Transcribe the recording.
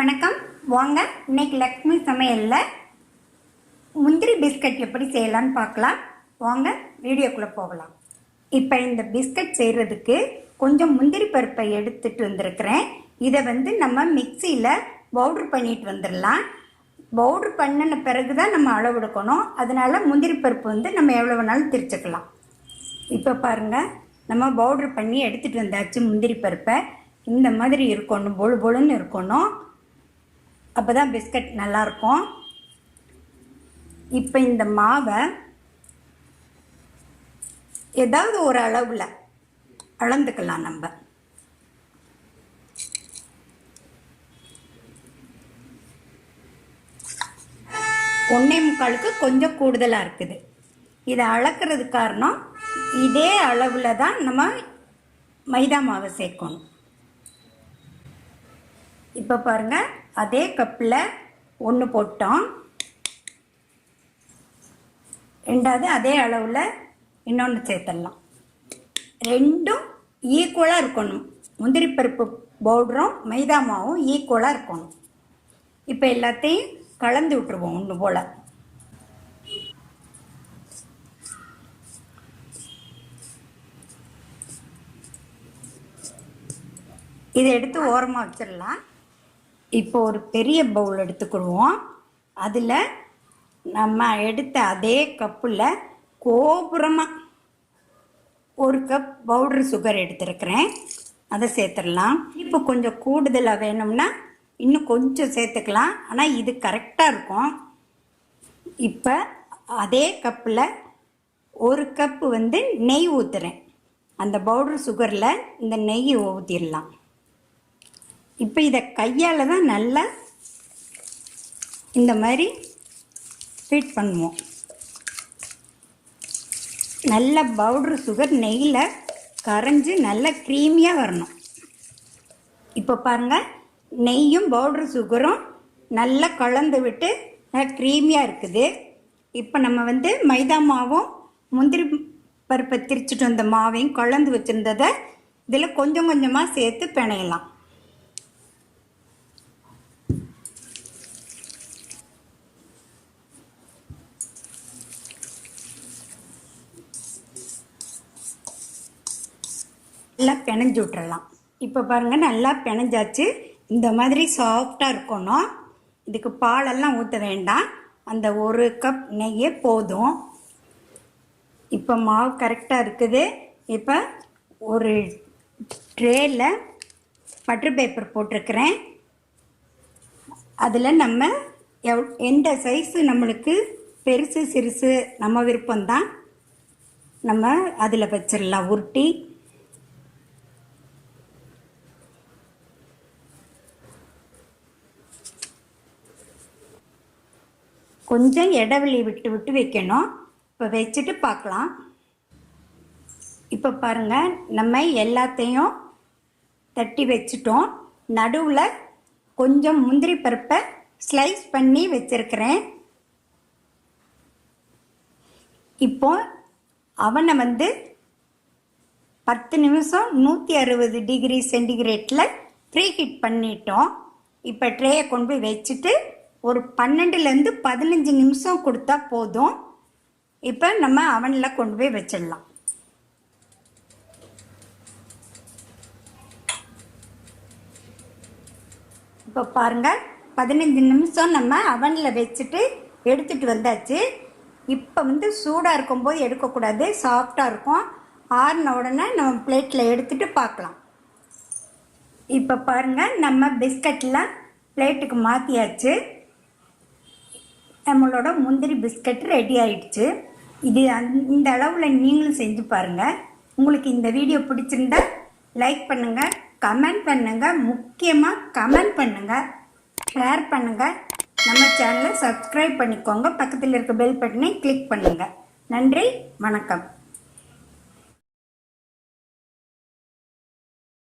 வணக்கம். வாங்க இன்னைக்கு லக்ஷ்மி சமையலில் முந்திரி பிஸ்கட் எப்படி செய்யலான்னு பார்க்கலாம். வாங்க வீடியோக்குள்ளே போகலாம். இப்போ இந்த பிஸ்கட் செய்கிறதுக்கு கொஞ்சம் முந்திரி பருப்பை எடுத்துகிட்டு வந்திருக்கிறேன். இதை நம்ம மிக்சியில் பவுட்ரு பண்ணிட்டு வந்துடலாம். பவுட்ரு பண்ணின பிறகு தான் நம்ம அளவு எடுக்கணும். அதனால் முந்திரி பருப்பு நம்ம எவ்வளோ வேணாலும் திரிச்சுக்கலாம். இப்போ பாருங்கள், நம்ம பவுட்ரு பண்ணி எடுத்துகிட்டு வந்தாச்சு. முந்திரி பருப்பை இந்த மாதிரி இருக்கணும், பொழு பொழுன்னு இருக்கணும். அப்போ தான் பிஸ்கட் நல்லாயிருக்கும். இப்போ இந்த மாவை ஏதாவது ஒரு அளவில் அளந்துக்கலாம். நம்ம 1.25க்கு கொஞ்சம் கூடுதலாக இருக்குது. இதை அளக்கிறது காரணம், இதே அளவில் தான் நம்ம மைதா மாவை சேர்க்கணும். இப்போ பாருங்கள், அதே கப்பில் 1 போட்டோம். ரெண்டாவது அதே அளவில் இன்னொன்று சேர்த்துடலாம். ரெண்டும் ஈக்குவலாக இருக்கணும். முந்திரி பருப்பு பவுடரும் மைதா மாவும் ஈக்குவலாக இருக்கணும். இப்போ எல்லாத்தையும் கலந்து விட்டுருவோம் ஒன்று போல். இதை எடுத்து ஓரமாக வச்சிடலாம். இப்போ ஒரு பெரிய பவுல் எடுத்துக்கிடுவோம். அதில் நம்ம எடுத்த அதே கப்பில் கோபுரமாக 1 கப் பவுட்ரு சுகர் எடுத்துருக்கிறேன். அதை சேர்த்துடலாம். இப்போ கொஞ்சம் கூடுதலாக வேணும்னா இன்னும் கொஞ்சம் சேர்த்துக்கலாம். ஆனால் இது கரெக்டாக இருக்கும். இப்போ அதே கப்பில் 1 கப்பு நெய் ஊற்றுறேன். அந்த பவுட்ரு சுகரில் இந்த நெய் ஊற்றிடலாம். இப்போ இதை கையால் தான் நல்லா இந்த மாதிரி ஃபீட் பண்ணுவோம். நல்ல பவுட்ரு சுகர் நெய்யில் கரைஞ்சி நல்ல க்ரீமியாக வரணும். இப்போ பாருங்கள், நெய்யும் பவுட்ரு சுகரும் நல்லா கலந்து விட்டு க்ரீமியாக இருக்குது. இப்போ நம்ம மைதா மாவும் முந்திரி பருப்பை திரிச்சிட்டு வந்த மாவையும் கலந்து வச்சுருந்ததை இதில் கொஞ்சம் கொஞ்சமாக சேர்த்து பிணையலாம். நல்லா பிணைஞ்சு விட்டுறலாம். இப்போ பாருங்கள், நல்லா பிணைஞ்சாச்சு. இந்த மாதிரி சாஃப்டாக இருக்கணும். இதுக்கு பாலெல்லாம் ஊற்ற வேண்டாம். அந்த 1 கப் நெய்யே போதும். இப்போ மாவு கரெக்டாக இருக்குது. இப்போ ஒரு ட்ரேயில் பட்டர் பேப்பர் போட்டிருக்கிறேன். அதில் நம்ம எந்த சைஸு நம்மளுக்கு பெருசு சிறுசு நம்ம விருப்பம்தான். நம்ம அதில் வச்சிடலாம் உருட்டி. கொஞ்சம் இடைவெளி விட்டு விட்டு வைக்கணும். இப்போ வச்சுட்டு பார்க்கலாம். இப்போ பாருங்கள், நம்ம எல்லாத்தையும் தட்டி வச்சுட்டோம். நடுவில் கொஞ்சம் முந்திரி பருப்பை ஸ்லைஸ் பண்ணி வச்சுருக்கிறேன். இப்போ அவனை 10 நிமிஷம் 160 டிகிரி சென்டிகிரேட்டில் ப்ரீ ஹீட் பண்ணிட்டோம். இப்போ ட்ரேயை கொண்டு போய் வச்சுட்டு ஒரு 12லேருந்து 15 நிமிஷம் கொடுத்தா போதும். இப்போ நம்ம அவனில் கொண்டு போய் வச்சிடலாம். இப்போ பாருங்கள், 15 நிமிஷம் நம்ம அவனில் வச்சுட்டு எடுத்துகிட்டு வந்தாச்சு. இப்போ சூடாக இருக்கும்போது எடுக்கக்கூடாது, சாஃப்டாக இருக்கும். ஆறின உடனே நம்ம பிளேட்டில் எடுத்துகிட்டு பார்க்கலாம். இப்போ பாருங்கள், நம்ம பிஸ்கட்லாம் பிளேட்டுக்கு மாற்றியாச்சு. நம்மளோட முந்திரி பிஸ்கட் ரெடி ஆயிடுச்சு. இது இந்த அளவில் நீங்களும் செஞ்சு பாருங்கள். உங்களுக்கு இந்த வீடியோ பிடிச்சிருந்தா லைக் பண்ணுங்கள், கமெண்ட் பண்ணுங்கள், முக்கியமாக கமெண்ட் பண்ணுங்கள், ஷேர் பண்ணுங்கள். நம்ம சேனலை சப்ஸ்கிரைப் பண்ணிக்கோங்க. பக்கத்தில் இருக்க பெல் பட்டனை கிளிக் பண்ணுங்கள். நன்றி, வணக்கம்.